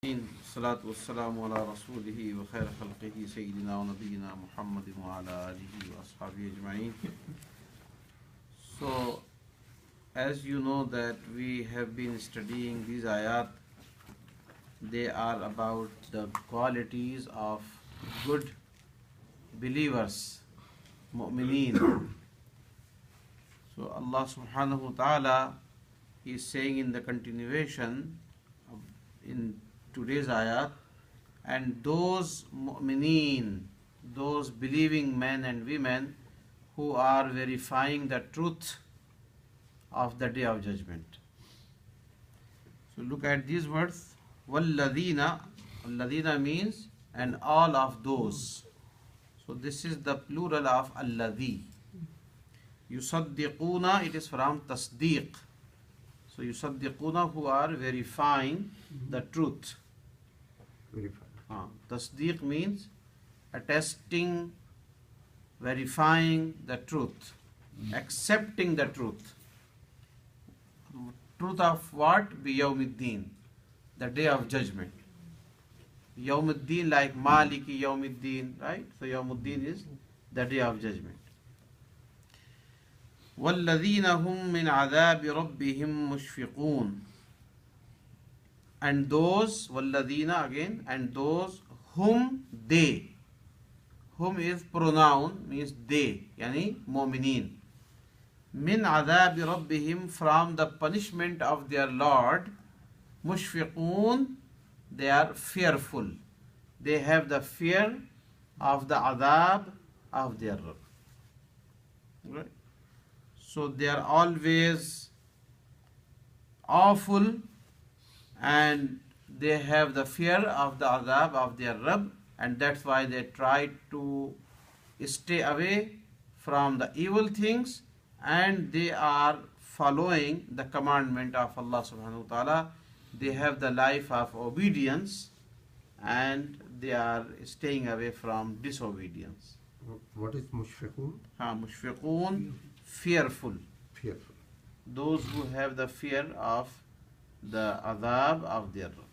الصلاة والسلام على رسوله وخير خلقه سيدنا ونبينا محمد وعلى آله وأصحابه أجمعين. So, as you know that we have been studying these ayat, they are about the qualities of good believers, mu'mineen. So Allah subhanahu wa ta'ala is saying in the continuation in today's ayat, and those mu'mineen, those believing men and women who are verifying the truth of the day of judgment. So look at these words. Walladina, alladina means and all of those. So this is the plural of alladhi. Yusaddiquna, it is from tasdeeq. So yusaddiquna, who are verifying the truth. Tasdeeq means attesting, verifying the truth, accepting the truth. Truth of what? Bi yawmiddin, the day of judgment. Yawmiddin, like Maliki Yawmiddin, right? So Yawmiddin is the day of judgment. وَالَّذِينَ هُمْ مِنْ عَذَابِ رَبِّهِمْ مُشْفِقُونَ. And those, وَالَّذِينَ again, and those whom they. Whom is pronoun, means they, yani mu'mineen. Min عَذَابِ رَبِّهِمْ, from the punishment of their Lord. Mushfiqun, they are fearful. They have the fear of the adab of their Rabb. Right? So they are always awful and they have the fear of the adab of their Rabb, and that's why they try to stay away from the evil things, and they are following the commandment of Allah subhanahu wa ta'ala. They have the life of obedience and they are staying away from disobedience. What is mushfiqun? Mushfiqun, fearful. Fearful. Those who have the fear of the adab of their Rabb.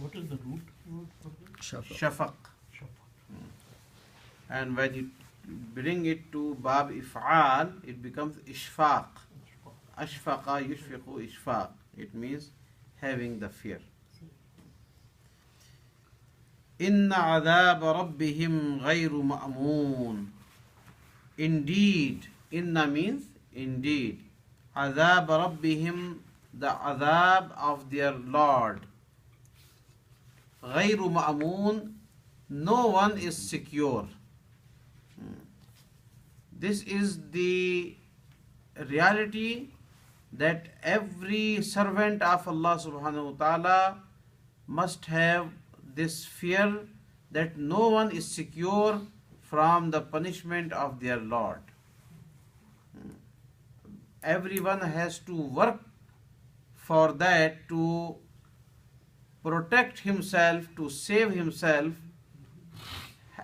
What is the root word for this? Shafaq. Shafaq. And when you bring it to bab if'al, it becomes ishfaq. Ashfaqa yushfiqu ishfaq. It means having the fear. Inna adab rabbihim ghayru ma'moon. Indeed, inna means indeed. Adab rabbihim, the adab of their Lord. Ghayru ma'moon, no one is secure. This is the reality that every servant of Allah subhanahu wa ta'ala must have this fear that no one is secure from the punishment of their Lord. Everyone has to work for that, to protect himself, to save himself.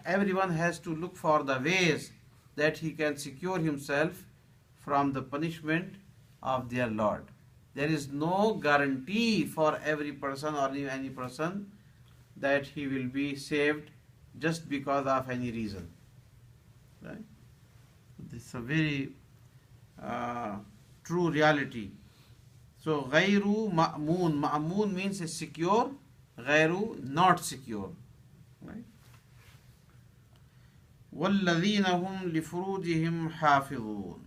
Everyone has to look for the ways that he can secure himself from the punishment of their Lord. There is no guarantee for every person or any person that he will be saved just because of any reason. Right? This is a very true reality. So, ghayru ma'moon. Ma'moon means is secure, ghayru not secure. Right? وَالَّذِينَ هُمْ لِفُرُوجِهِمْ حَافِظُونَ.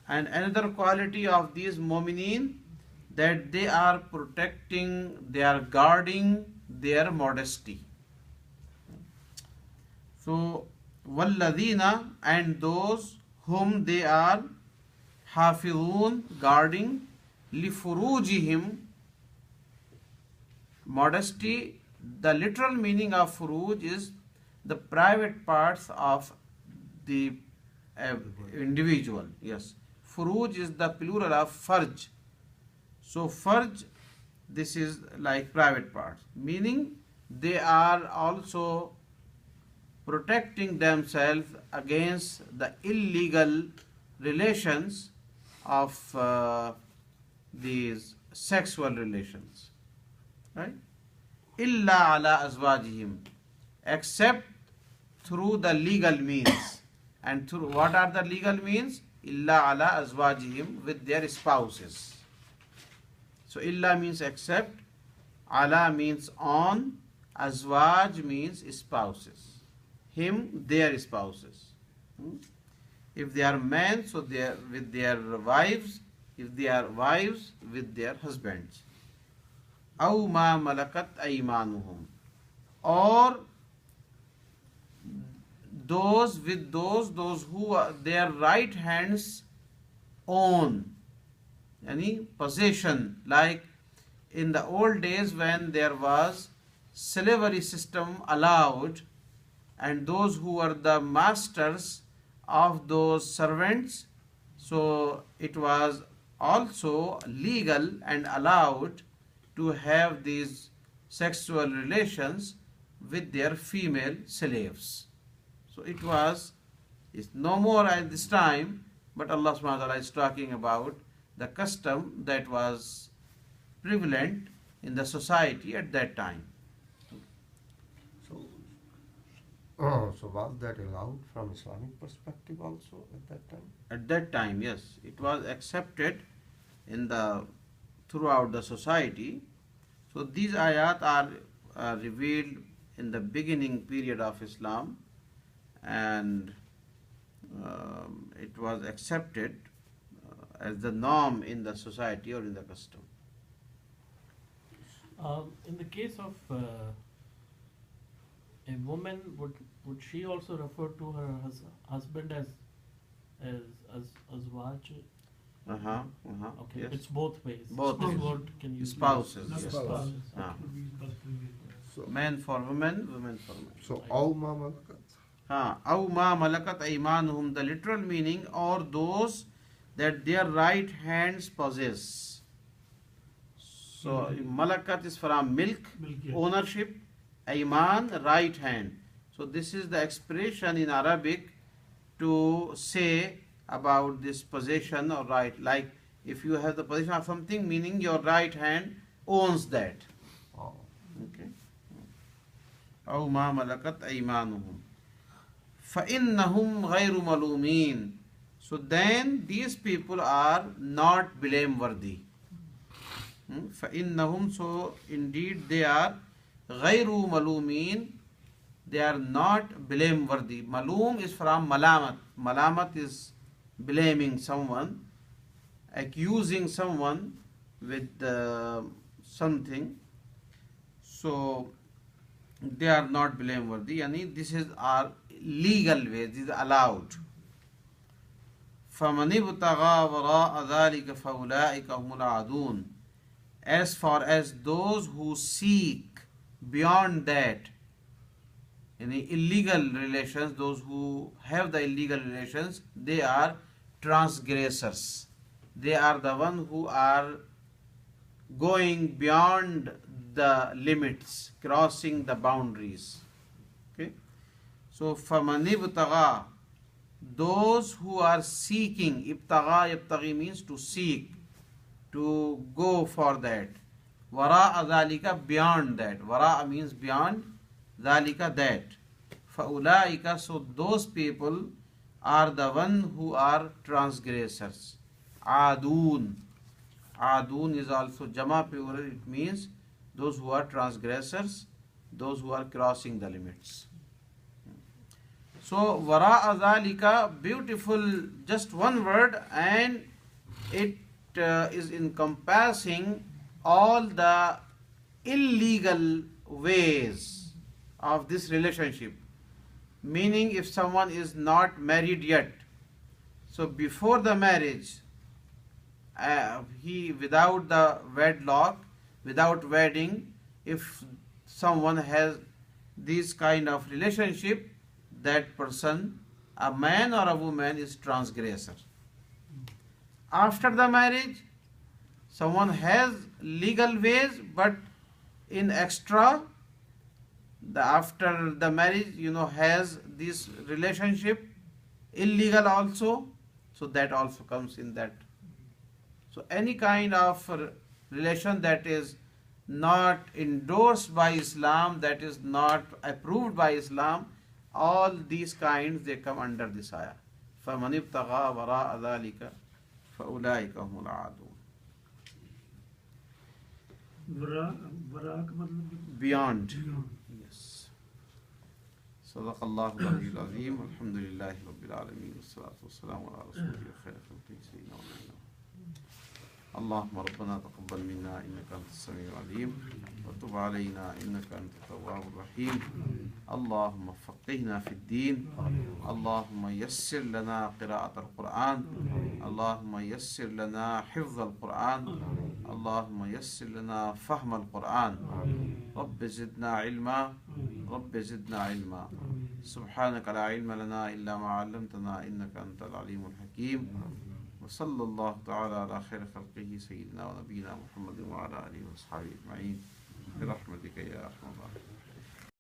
And another quality of these mu'mineen, that they are protecting, they are guarding their modesty. So, وَالَّذِينَ, and those whom they are حَافِظُونَ, guarding, لِفُرُوجِهِمْ, modesty. The literal meaning of furuj is the private parts of the individual. Yes. Furuj is the plural of farj. So farj, this is like private parts, meaning they are also protecting themselves against the illegal relations of these sexual relations. Right? illa ala azwajihim, except through the legal means. And through what are the legal means? Illa ala azwajihim, with their spouses. So illa means except, ala means on, azwaj means spouses. Him, their spouses. If they are men, so they are with their wives. If they are wives, with their husbands. Aw ma malakat aymanuhum, or those who their right hands own, any possession. Like in the old days when there was slavery system allowed, and those who were the masters of those servants, so it was also legal and allowed to have these sexual relations with their female slaves. So it's no more at this time, but Allah subhanahu wa ta'ala is talking about the custom that was prevalent in the society at that time. So was that allowed from Islamic perspective also at that time? At that time, yes, it was accepted throughout the society. So these ayat are revealed in the beginning period of Islam, and it was accepted as the norm in the society or in the custom. In the case of a woman, would she also refer to her husband as azwaj? Okay, Yes. it's both ways. Both This ways. word can use Spouses, both. yes. Spouses. Ah. So, Men for women, women for men. so aw ma malakat. Aw ma malakat aymanuhum, the literal meaning, or those that their right hands possess. So malakat is from milk, Milk, ownership, ayman, right hand. So this is the expression in Arabic to say about this possession or right. Like if you have the possession of something, meaning your right hand owns that. Oh. Okay. أو ما ملكت أيمانهم فإنهم غير ملومين. So then these people are not blameworthy. فإنهم, so indeed they are غير ملومين, they are not blameworthy. Maloom is from malamat. Malamat is blaming someone, accusing someone with something. So they are not blameworthy. Yani this is our legal way. This is allowed. فَمَنِ ابْتَغَى وَرَاءَ ذَلِكَ فَأُولَٰئِكَ هُمُ الْعَادُونَ. As far as those who seek beyond that, any illegal relations, those who have the illegal relations, they are transgressors. They are the ones who are going beyond the limits, crossing the boundaries. Okay? So, فَمَنِ ابْتَغَى, those who are seeking, ibtaghi means to seek, to go for that. Wara'a dhalika, beyond that. Wara'a means beyond, dhalika that. Fa'ulaika, so those people are the one who are transgressors. Adun. Adun is also jama plural, it means those who are transgressors, those who are crossing the limits. So wara'a dhalika, beautiful, just one word, and it is encompassing all the illegal ways of this relationship. Meaning, if someone is not married yet, so before the marriage, he without the wedlock, without wedding, if someone has this kind of relationship, that person, a man or a woman, is transgressor. After the marriage, someone has legal ways, but in extra, after the marriage, has this relationship, illegal also, so that also comes in that. So any kind of relation that is not endorsed by Islam, that is not approved by Islam, all these kinds they come under this ayah. فَمَنِ ابْتَغَى وَرَاءَ ذَلِكَ فَأُولَٰئِكَ هُمُ الْعَادُونَ. वरा का मतलब Beyond. Yes. صدق الله العلي العظيم والحمد لله رب العالمين والصلاة والسلام على رسول الله خير خلقه سيدنا ونبينا اللهم ربنا تقبل منا إنك أنت السميع العليم وتب علينا إنك أنت التواب الرحيم اللهم فقهنا في الدين اللهم يسر لنا قراءة القرآن اللهم يسر لنا حفظ القرآن اللهم يسر لنا فهم القرآن رب زدنا علما رب زدنا علما سبحانك لا علم لنا إلا ما علمتنا إنك أنت العليم الحكيم وصلى الله تعالى على خير خلقه سيدنا ونبينا محمد وعلى آله وصحبه أجمعين برحمتك يا أرحم الراحمين.